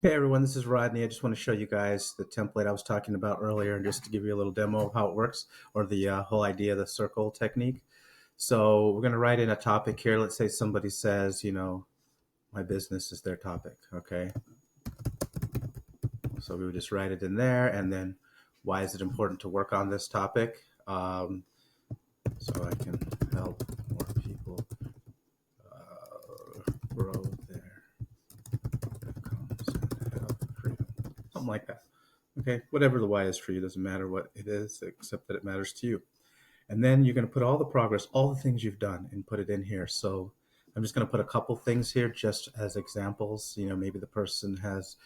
Hey everyone, this is Rodney. I just want to show you guys the template I was talking about earlier, and just to give you a little demo of how it works, or the whole idea of the circle technique. So we're going to write in a topic here. Let's say somebody says, my business is their topic. Okay. So we would just write it in there, and then why is it important to work on this topic? So I can help more people grow their incomes and have freedom. Something like that. Okay, whatever the why is for you doesn't matter what it is, except that it matters to you. And then you're going to put all the progress, all the things you've done, and put it in here. So I'm just going to put a couple things here just as examples. Maybe the person has,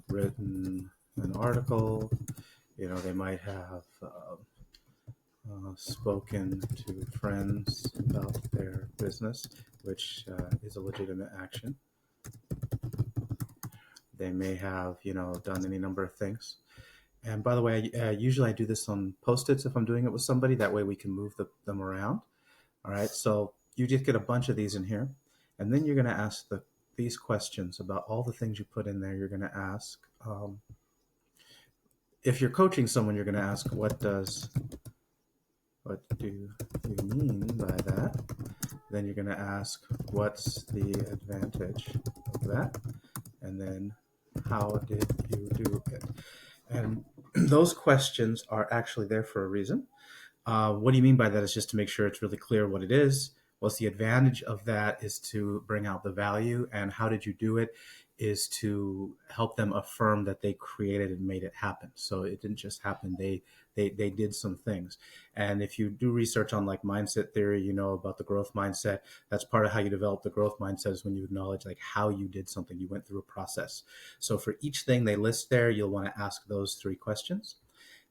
written an article. They might have spoken to friends about their business, which is a legitimate action. They may have, done any number of things. And by the way, usually I do this on Post-its if I'm doing it with somebody. That way we can move them around. All right. So you just get a bunch of these in here. And then you're going to ask these questions about all the things you put in there. You're going to ask, if you're coaching someone, you're going to ask, what do you mean by that? Then you're going to ask, what's the advantage of that? And then, how did you do it? And those questions are actually there for a reason. What do you mean by that? Is just to make sure it's really clear what it is. What's the advantage of that is to bring out the value, and how did you do it is to help them affirm that they created and made it happen. So it didn't just happen. They did some things. And if you do research on like mindset theory, you know about the growth mindset. That's part of how you develop the growth mindset, is when you acknowledge like how you did something. You went through a process. So for each thing they list there, you'll want to ask those three questions.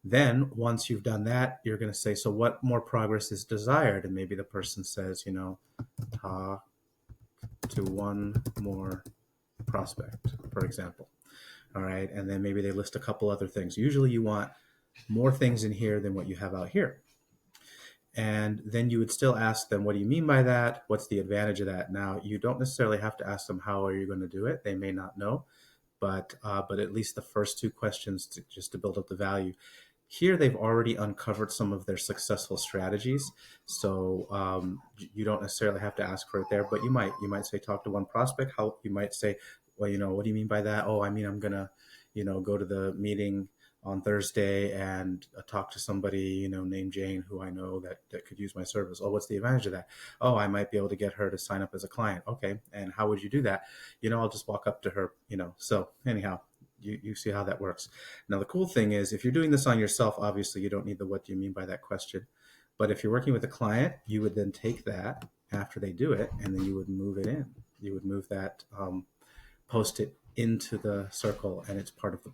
Then once you've done that, you're going to say, so what more progress is desired? And maybe the person says, talk to one more prospect, for example. All right. And then maybe they list a couple other things. Usually you want more things in here than what you have out here. And then you would still ask them, what do you mean by that? What's the advantage of that? Now, you don't necessarily have to ask them, how are you going to do it? They may not know, but at least the first two questions just to build up the value. Here, they've already uncovered some of their successful strategies, so you don't necessarily have to ask for it there. But you might say, talk to one prospect. How you might say, well, what do you mean by that? Oh, I mean, I'm gonna, go to the meeting on Thursday and talk to somebody, named Jane, who I know that could use my service. Oh, what's the advantage of that? Oh, I might be able to get her to sign up as a client. Okay, and how would you do that? I'll just walk up to her. So anyhow, you see how that works. Now, the cool thing is, if you're doing this on yourself, obviously you don't need the what do you mean by that question. But if you're working with a client, you would then take that after they do it, and then you would move it in. You would move that post it into the circle, and it's part of the